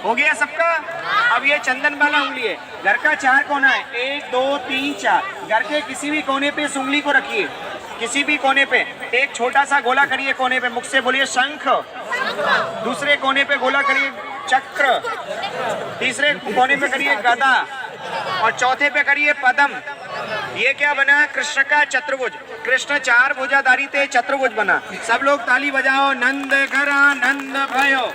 हो गया सबका। अब ये चंदन वाला उंगली है। घर का 4 कोना है, 1 2 3 4। घर के किसी भी कोने पे इस उंगली को रखिए, किसी भी कोने पे एक छोटा सा गोला करिए कोने पे, मुख से बोलिए शंख। दूसरे कोने पे गोला करिए चक्र, तीसरे कोने पे करिए गदा और चौथे पे करिए पद्म। ये क्या बना? कृष्ण का चतुर्भुज। कृष्ण 4 भुजाधारी थे, चतुर्भुज बना। सब लोग ताली बजाओ। नंद घरा नंद भयो,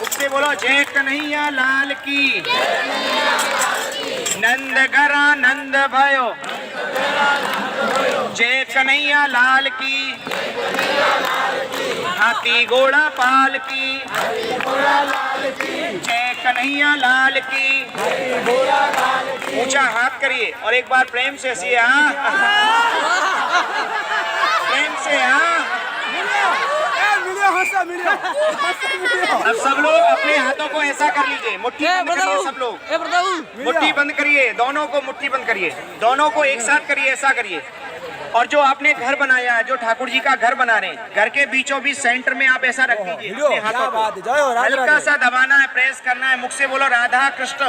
उससे बोलो जय कन्हैया लाल की। नंद घरा नंद भयो, जय कन्हैया लाल की। हाथी घोड़ा पाल की, जय कन्हैया लाल की। ऊंचा हाथ करिए और एक बार प्रेम से हंसिए। प्रेम से अब सब लोग अपने हाथों को ऐसा कर लीजिए, मुट्ठी बंद करिए। सब लोग मुट्ठी बंद करिए, दोनों को मुट्ठी बंद करिए, दोनों को एक साथ करिए, ऐसा करिए। और जो आपने घर बनाया है, जो ठाकुर जी का घर बना रहे हैं, घर के बीचों बीच सेंटर में आप ऐसा रख दीजिए अपने हाथों को। हल्का सा दबाना है, प्रेस करना है। मुख से बोलो राधा कृष्ण,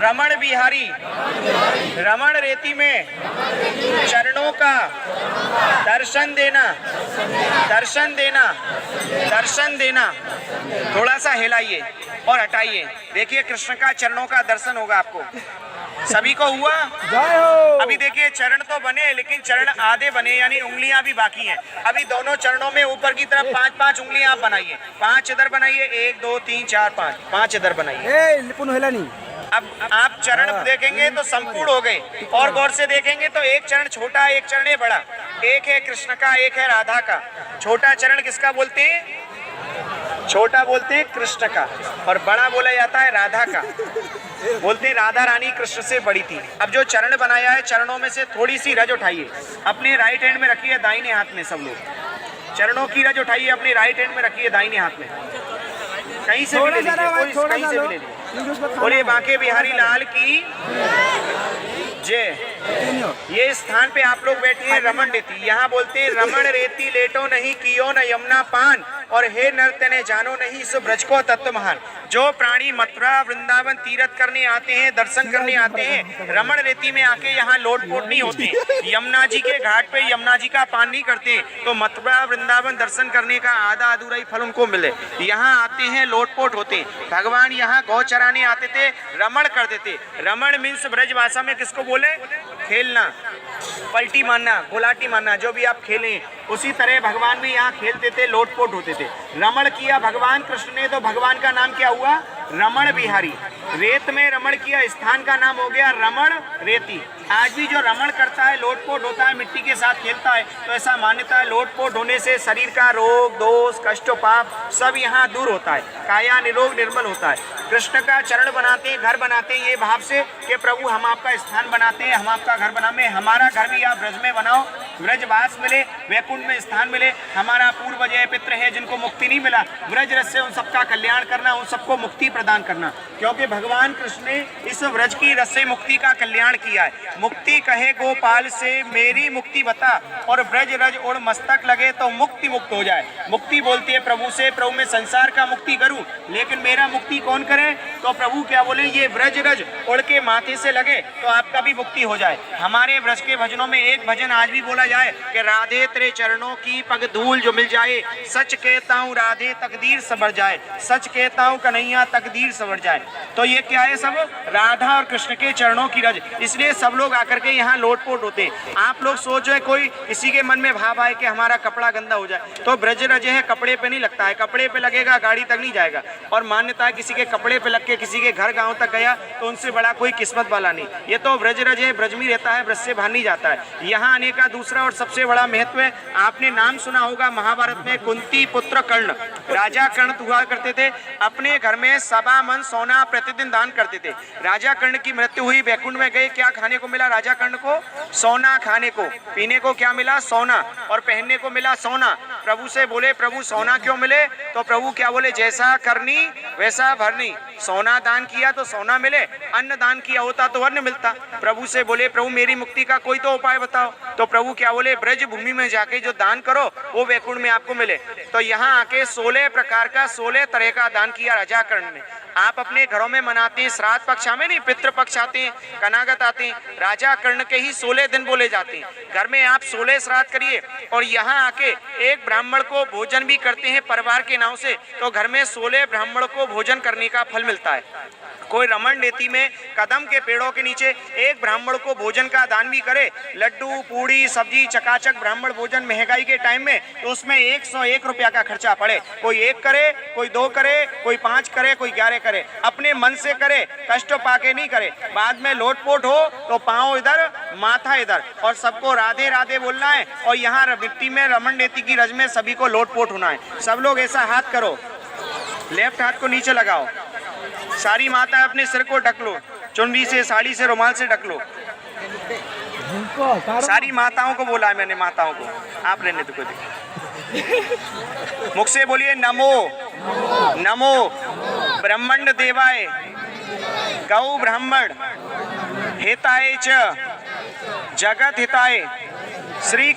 रमण बिहारी। रमण रेती में चरणों का दर्शन देना, दर्शन देना, दर्शन देना। थोड़ा सा हिलाइए और हटाइए, देखिए कृष्ण का चरणों का दर्शन होगा आपको। सभी को हुआ? अभी देखिए चरण तो बने, लेकिन चरण आधे बने, यानी उंगलियां भी बाकी हैं। अभी दोनों चरणों में ऊपर की तरफ 5-5 उंगलियां आप बनाइए। 5 इधर बनाइए, 1 2 3 4 5, 5 इधर बनाइए। अब आप चरण देखेंगे तो संपूर्ण हो गए, और गौर से देखेंगे तो एक चरण छोटा है, एक चरण है बड़ा। एक है कृष्ण का, एक है राधा का। छोटा चरण किसका बोलते हैं? छोटा बोलते हैं कृष्ण का, और बड़ा बोला जाता है राधा का। बोलते हैं राधा रानी कृष्ण से बड़ी थी। अब जो चरण बनाया है, चरणों में से थोड़ी सी रज उठाइए, अपने राइट हैंड में रखिए, दाहिने हाथ में। सब लोग चरणों की रज उठाइए, अपने राइट हैंड में रखिए, दाहिने हाथ में। कहीं से भी ले लीजिए, कोई कहीं से भी ले लीजिए। बोलिए बांके बिहारी लाल की जय। ये स्थान पे आप लोग बैठे हैं रमण रेती। यहाँ बोलते हैं रमण रेती लेटो नहीं कियो न यमुना पान, और हे नर्तने ने जानो नहीं इस ब्रज को तत्व महान। जो प्राणी मथुरा वृंदावन तीर्थ करने आते हैं, दर्शन करने आते हैं, रमण रेती में आके यहाँ लोटपोट नहीं होते, यमुना जी के घाट पे यमुना जी का पान नहीं करते, तो मथुरा वृंदावन दर्शन करने का आधा अधूरा ही फल उनको मिले। यहाँ आते हैं, लोटपोट होते। भगवान यहाँ गौ चराने आते थे, रमण करते थे। रमण मीन्स ब्रज भाषा में किसको बोले? खेलना, पलटी मारना, गुलाटी मारना, जो भी आप खेलें। उसी तरह भगवान भी यहाँ खेलते थे, लोटपोट होते थे। रमण किया भगवान कृष्ण ने, तो भगवान का नाम क्या हुआ? रमण बिहारी। रेत में रमण किया, स्थान का नाम हो गया रमण रेती। आज भी जो रमण करता है, लोटपोट होता है, मिट्टी के साथ खेलता है, तो ऐसा मान्यता है लोटपोट होने से शरीर का रोग दोष कष्ट पाप सब यहाँ दूर होता है, काया निरोग निर्मल होता है। कृष्ण का चरण बनाते हैं, घर बनाते हैं ये भाव से कि प्रभु हम आपका स्थान बनाते हैं, हम आपका घर बनावे, हमारा घर भी आप ब्रज में बनाओ, ब्रजवास मिले, वैकुंठ में स्थान मिले। हमारा पूर्व जय पित्र है जिनको मुक्ति नहीं मिला, ब्रज रस से उन सबका कल्याण करना, उन सबको मुक्ति प्रदान करना, क्योंकि भगवान कृष्ण ने इस व्रज की रस से मुक्ति का कल्याण किया है। मुक्ति कहे गोपाल से मेरी मुक्ति बता, और ब्रज रज उड़ मस्तक लगे तो मुक्ति मुक्त हो जाए। मुक्ति बोलती है प्रभु से, प्रभु मैं संसार का मुक्ति करूं, लेकिन मेरा मुक्ति कौन करे? तो प्रभु क्या बोले? ये ब्रज रज उड़ के माथे से लगे तो आपका भी मुक्ति हो जाए। हमारे ब्रज के भजनों में एक भजन आज भी बोला जाए कि राधे तेरे चरणों की पग धूल जो मिल जाए, सच कहता हूँ राधे तकदीर सवर जाए, सच कहता हूँ कन्हैया तकदीर सवर जाए। तो ये क्या है? सब राधा और कृष्ण के चरणों की रज, इसलिए सब लोग आकर के यहाँ लोटपोट होते। आप लोग सोच रहे कोई किसी के मन में भाव आए कि हमारा कपड़ा गंदा हो जाए, तो ब्रज रज है, कपड़े पे नहीं लगता है, कपड़े पे लगेगा गाड़ी तक नहीं जाएगा। और मान्यता है किसी के कपड़े पे लग के किसी के घर गांव तक गया तो उनसे बड़ा कोई किस्मत वाला नहीं। ये तो ब्रज रज है, ब्रज में रहता है, ब्रज से बाहर नहीं जाता है। यहाँ आने का दूसरा और सबसे बड़ा महत्व है, आपने नाम सुना होगा महाभारत में कुंती पुत्र कर्ण, राजा कर्ण हुआ करते थे, अपने घर में 1.25 मन सोना प्रतिदिन दान करते थे। राजा कर्ण की मृत्यु हुई, वैकुंठ में गए, क्या खाने को मिला राजा कर्ण को? सोना खाने को। पीने को क्या मिला? सोना। और पहनने को मिला सोना। प्रभु से बोले प्रभु सोना क्यों मिले? तो प्रभु क्या बोले? जैसा करनी वैसा भरनी। सोना दान किया तो सोना मिले, अन्न दान किया होता तो अन्न मिलता। प्रभु से बोले प्रभु मेरी मुक्ति का कोई तो उपाय बताओ। तो प्रभु क्या बोले, ब्रज भूमि में जाके जो दान करो वो वैकुंठ में आपको मिले। तो यहाँ आके 16 प्रकार का 16 तरह का दान किया राजा कर्ण ने। आप अपने घरों में मनाते हैं, श्राद्ध पक्ष में नहीं, पितृ पक्ष आते हैं, कनागत आते हैं, राजा कर्ण के ही 16 दिन बोले जाते हैं। घर में आप 16 श्राद्ध करिए और यहाँ आके एक ब्राह्मण को भोजन भी करते हैं परिवार के नाम से, तो घर में 16 ब्राह्मण को भोजन करने का फल मिलता है। कोई रमण रेती में कदम के पेड़ों के नीचे एक ब्राह्मण को भोजन का दान भी करे, लड्डू पूड़ी सब्जी चकाचक ब्राह्मण भोजन महंगाई के टाइम में, तो उसमें 101 रुपया का खर्चा पड़े। कोई 1 करे, कोई 2 करे, कोई 5 करे, कोई 11 करे, अपने मन से करे, कष्ट पाके नहीं करे। बाद में लोटपोट हो तो पाँव इधर माथा इधर, और सबको राधे राधे बोलना है। और यहाँ मिट्टी में रमण रेती की रज में सभी को लोटपोट होना है। सब लोग ऐसा हाथ करो, लेफ्ट हाथ को नीचे लगाओ, सारी माता अपने सिर को ढक लो, चुनरी से, साड़ी से, रुमाल से ढक लो। सारी माताओं को बोला है मैंने, माताओं को, आप रहने तो कोई मुख से बोलिए नमो नमो ब्रह्मण्ड देवाय गौ ब्राह्मण हिताय च जगत हिताय श्री